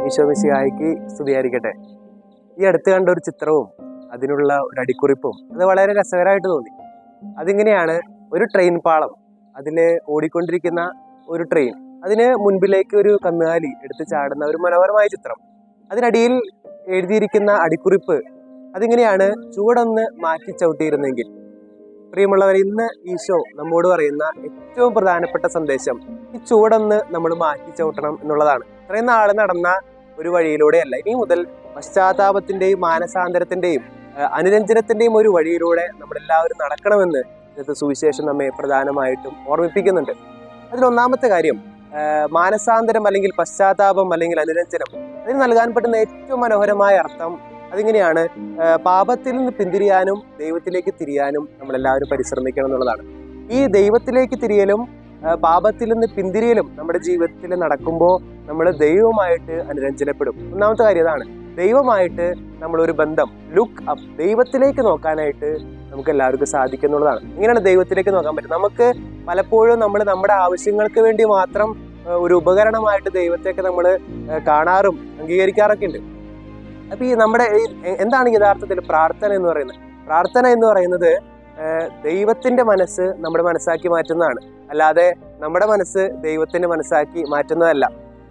ഈശോ മിശിഹായ്ക്ക് സ്തുതിയായിരിക്കട്ടെ. ഈ അടുത്ത് കണ്ട ഒരു ചിത്രവും അതിനുള്ള ഒരു അടിക്കുറിപ്പും അത് വളരെ രസകരമായിട്ട് തോന്നി. അതിങ്ങനെയാണ്: ഒരു ട്രെയിൻ പാളം, അതിൽ ഓടിക്കൊണ്ടിരിക്കുന്ന ഒരു ട്രെയിൻ, അതിന് മുൻപിലേക്ക് ഒരു കന്നുകാലി എടുത്ത് ചാടുന്ന ഒരു മനോഹരമായ ചിത്രം. അതിനടിയിൽ എഴുതിയിരിക്കുന്ന അടിക്കുറിപ്പ് അതിങ്ങനെയാണ്: ചുവടൊന്ന് മാറ്റി ചവിട്ടിയിരുന്നെങ്കിൽ. പ്രിയമുള്ളവർ, ഇന്ന് ഈശോ നമ്മോട് പറയുന്ന ഏറ്റവും പ്രധാനപ്പെട്ട സന്ദേശം ഈ ചുവടൊന്ന് നമ്മൾ മാറ്റി ചവിട്ടണം എന്നുള്ളതാണ്. ഇത്രയും നാൾ നടന്ന ഒരു വഴിയിലൂടെയല്ല, ഇനി മുതൽ പശ്ചാത്താപത്തിന്റെയും മാനസാന്തരത്തിന്റെയും അനുരഞ്ജനത്തിന്റെയും ഒരു വഴിയിലൂടെ നമ്മളെല്ലാവരും നടക്കണമെന്ന് ഇന്നത്തെ സുവിശേഷം നമ്മെ പ്രധാനമായിട്ടും ഓർമ്മിപ്പിക്കുന്നുണ്ട്. അതിലൊന്നാമത്തെ കാര്യം മാനസാന്തരം അല്ലെങ്കിൽ പശ്ചാത്താപം അല്ലെങ്കിൽ അനുരഞ്ജനം, അതിന് നൽകാൻ പറ്റുന്ന ഏറ്റവും മനോഹരമായ അർത്ഥം അതിങ്ങനെയാണ്: പാപത്തിൽ നിന്ന് പിന്തിരിയാനും ദൈവത്തിലേക്ക് തിരിയാനും നമ്മളെല്ലാവരും പരിശ്രമിക്കണം എന്നുള്ളതാണ്. ഈ ദൈവത്തിലേക്ക് തിരിയലും പാപത്തിൽ നിന്ന് പിന്തിരിയലും നമ്മുടെ ജീവിതത്തിൽ നടക്കുമ്പോൾ നമ്മൾ ദൈവവുമായിട്ട് അനുരഞ്ജനപ്പെടും. ഒന്നാമത്തെ കാര്യം അതാണ്. ദൈവമായിട്ട് നമ്മളൊരു ബന്ധം, ലുക്ക് അപ്പ്, ദൈവത്തിലേക്ക് നോക്കാനായിട്ട് നമുക്ക് എല്ലാവർക്കും സാധിക്കും എന്നുള്ളതാണ്. എങ്ങനെയാണ് ദൈവത്തിലേക്ക് നോക്കാൻ പറ്റും? നമുക്ക് പലപ്പോഴും നമ്മൾ നമ്മുടെ ആവശ്യങ്ങൾക്ക് വേണ്ടി മാത്രം ഒരു ഉപകരണമായിട്ട് ദൈവത്തെയൊക്കെ നമ്മൾ കാണാറും അംഗീകരിക്കാറൊക്കെ ഉണ്ട്. അപ്പൊ ഈ നമ്മുടെ എന്താണ് യഥാർത്ഥത്തിൽ പ്രാർത്ഥന എന്ന് പറയുന്നത്? പ്രാർത്ഥന എന്ന് പറയുന്നത് ദൈവത്തിന്റെ മനസ്സ് നമ്മുടെ മനസ്സാക്കി മാറ്റുന്നതാണ്, അല്ലാതെ നമ്മുടെ മനസ്സ് ദൈവത്തിന്റെ മനസ്സാക്കി മാറ്റുന്നതല്ല.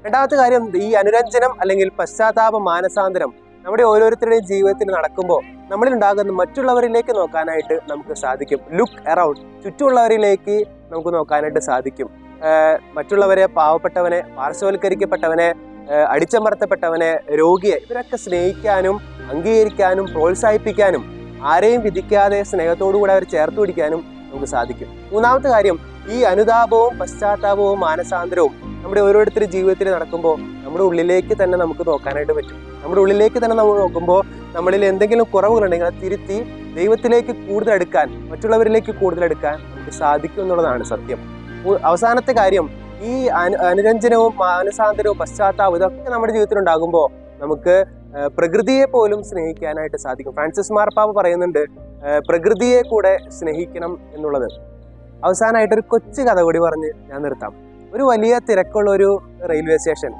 രണ്ടാമത്തെ കാര്യം, ഈ അനുരഞ്ജനം അല്ലെങ്കിൽ പശ്ചാത്താപ മാനസാന്തരം നമ്മുടെ ഓരോരുത്തരുടെയും ജീവിതത്തിൽ നടക്കുമ്പോൾ നമ്മളിൽ ഉണ്ടാകുന്ന മറ്റുള്ളവരിലേക്ക് നോക്കാനായിട്ട് നമുക്ക് സാധിക്കും. ലുക്ക് അറൗണ്ട്, ചുറ്റുമുള്ളവരിലേക്ക് നമുക്ക് നോക്കാനായിട്ട് സാധിക്കും. മറ്റുള്ളവരെ, പാവപ്പെട്ടവനെ, പാർശ്വവൽക്കരിക്കപ്പെട്ടവനെ, അടിച്ചമർത്തപ്പെട്ടവനെ, രോഗിയെ, ഇവരൊക്കെ സ്നേഹിക്കാനും അംഗീകരിക്കാനും പ്രോത്സാഹിപ്പിക്കാനും ആരെയും വിധിക്കാതെ സ്നേഹത്തോടുകൂടെ അവർ ചേർത്ത് പിടിക്കാനും നമുക്ക് സാധിക്കും. മൂന്നാമത്തെ കാര്യം, ഈ അനുതാപവും പശ്ചാത്താപവും മാനസാന്തരവും നമ്മുടെ ഓരോരുത്തരുടെ ജീവിതത്തിൽ നടക്കുമ്പോൾ നമ്മുടെ ഉള്ളിലേക്ക് തന്നെ നമുക്ക് നോക്കാനായിട്ട് പറ്റും. നമ്മുടെ ഉള്ളിലേക്ക് തന്നെ നമ്മൾ നോക്കുമ്പോൾ നമ്മളിൽ എന്തെങ്കിലും കുറവുകളുണ്ടെങ്കിൽ അത് തിരുത്തി ദൈവത്തിലേക്ക് കൂടുതൽ എടുക്കാൻ, മറ്റുള്ളവരിലേക്ക് കൂടുതൽ എടുക്കാൻ നമുക്ക് സാധിക്കും എന്നുള്ളതാണ് സത്യം. അവസാനത്തെ കാര്യം, ഈ അനുരഞ്ജനവും മാനസാന്തരവും പശ്ചാത്താപവും ഇതൊക്കെ നമ്മുടെ ജീവിതത്തിൽ ഉണ്ടാകുമ്പോൾ നമുക്ക് പ്രകൃതിയെ പോലും സ്നേഹിക്കാനായിട്ട് സാധിക്കും. ഫ്രാൻസിസ് മാർപ്പാപ്പ പറയുന്നുണ്ട് പ്രകൃതിയെ കൂടെ സ്നേഹിക്കണം എന്നുള്ളത്. അവസാനമായിട്ടൊരു കൊച്ചു കഥ കൂടി പറഞ്ഞ് ഞാൻ നിർത്താം. ഒരു വലിയ തിരക്കുള്ള ഒരു റെയിൽവേ സ്റ്റേഷൻ,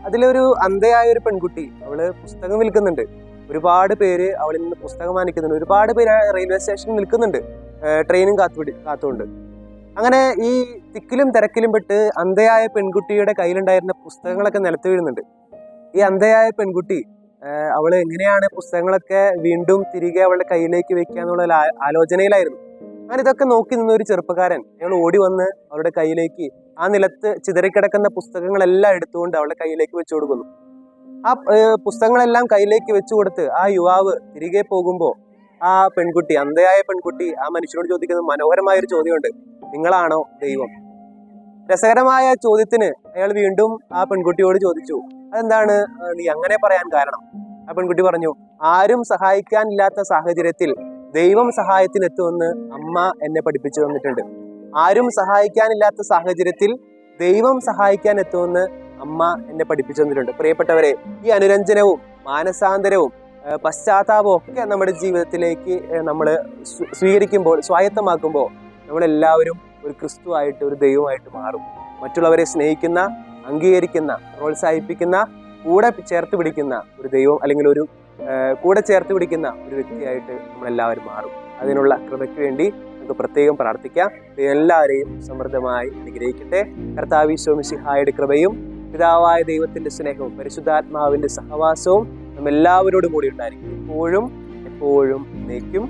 അതിലൊരു അന്ധയായ ഒരു പെൺകുട്ടി, അവള് പുസ്തകം വിൽക്കുന്നുണ്ട്. ഒരുപാട് പേര് അവളിൽ നിന്ന് പുസ്തകം വാങ്ങിക്കുന്നുണ്ട്. ഒരുപാട് പേര് റെയിൽവേ സ്റ്റേഷനിൽ നിൽക്കുന്നുണ്ട്, ട്രെയിനും കാത്തുകൊണ്ട്. അങ്ങനെ ഈ തിക്കിലും തിരക്കിലും പെട്ട് അന്ധയായ പെൺകുട്ടിയുടെ കയ്യിലുണ്ടായിരുന്ന പുസ്തകങ്ങളൊക്കെ നിലത്ത് വീഴുന്നുണ്ട്. ഈ അന്ധയായ പെൺകുട്ടി അവള് എങ്ങനെയാണ് പുസ്തകങ്ങളൊക്കെ വീണ്ടും തിരികെ അവളുടെ കയ്യിലേക്ക് വെക്കുക എന്നുള്ള ആലോചനയിലായിരുന്നു. അങ്ങനെ ഇതൊക്കെ നോക്കി നിന്ന ഒരു ചെറുപ്പക്കാരൻ അയാൾ ഓടി വന്ന് അവളുടെ കയ്യിലേക്ക് ആ നിലത്ത് ചിതറിക്കിടക്കുന്ന പുസ്തകങ്ങളെല്ലാം എടുത്തുകൊണ്ട് അവളുടെ കയ്യിലേക്ക് വെച്ചു കൊടുക്കുന്നു. ആ പുസ്തകങ്ങളെല്ലാം കയ്യിലേക്ക് വെച്ചു കൊടുത്ത് ആ യുവാവ് തിരികെ പോകുമ്പോൾ ആ പെൺകുട്ടി, അന്ധയായ പെൺകുട്ടി, ആ മനുഷ്യനോട് ചോദിക്കുന്ന മനോഹരമായ ഒരു ചോദ്യമുണ്ട്: നിങ്ങളാണോ ദൈവം? രസകരമായ ചോദ്യത്തിന് അയാൾ വീണ്ടും ആ പെൺകുട്ടിയോട് ചോദിച്ചു, അതെന്താണ് നീ അങ്ങനെ പറയാൻ കാരണം? ആ പെൺകുട്ടി പറഞ്ഞു, ആരും സഹായിക്കാനില്ലാത്ത സാഹചര്യത്തിൽ ദൈവം സഹായത്തിനെത്തുമെന്ന് അമ്മ എന്നെ പഠിപ്പിച്ചു തന്നിട്ടുണ്ട്. ആരും സഹായിക്കാനില്ലാത്ത സാഹചര്യത്തിൽ ദൈവം സഹായിക്കാൻ എത്തുമെന്ന് അമ്മ എന്നെ പഠിപ്പിച്ചു തന്നിട്ടുണ്ട്. പ്രിയപ്പെട്ടവരെ, ഈ അനുരഞ്ജനവും മാനസാന്തരവും പശ്ചാത്താപവും ഒക്കെ നമ്മുടെ ജീവിതത്തിലേക്ക് നമ്മൾ സ്വീകരിക്കുമ്പോൾ, സ്വായത്തമാക്കുമ്പോൾ നമ്മളെല്ലാവരും ഒരു ക്രിസ്തുവായിട്ട്, ഒരു ദൈവമായിട്ട് മാറും. മറ്റുള്ളവരെ സ്നേഹിക്കുന്ന, അംഗീകരിക്കുന്ന, പ്രോത്സാഹിപ്പിക്കുന്ന, കൂടെ ചേർത്ത് പിടിക്കുന്ന ഒരു ദൈവം അല്ലെങ്കിൽ ഒരു കൂടെ ചേർത്ത് പിടിക്കുന്ന ഒരു വ്യക്തിയായിട്ട് നമ്മളെല്ലാവരും മാറും. അതിനുള്ള കൃപയ്ക്ക് വേണ്ടി നമുക്ക് പ്രത്യേകം പ്രാർത്ഥിക്കാം. എല്ലാവരെയും സമൃദ്ധമായി അനുഗ്രഹിക്കട്ടെ. കർത്താവ് ഈശോ മിശിഹായുടെ കൃപയും പിതാവായ ദൈവത്തിന്റെ സ്നേഹവും പരിശുദ്ധാത്മാവിന്റെ സഹവാസവും നമ്മെല്ലാവരോടും കൂടി ഉണ്ടായിരിക്കും, ഇപ്പോഴും എപ്പോഴും എന്നേക്കും.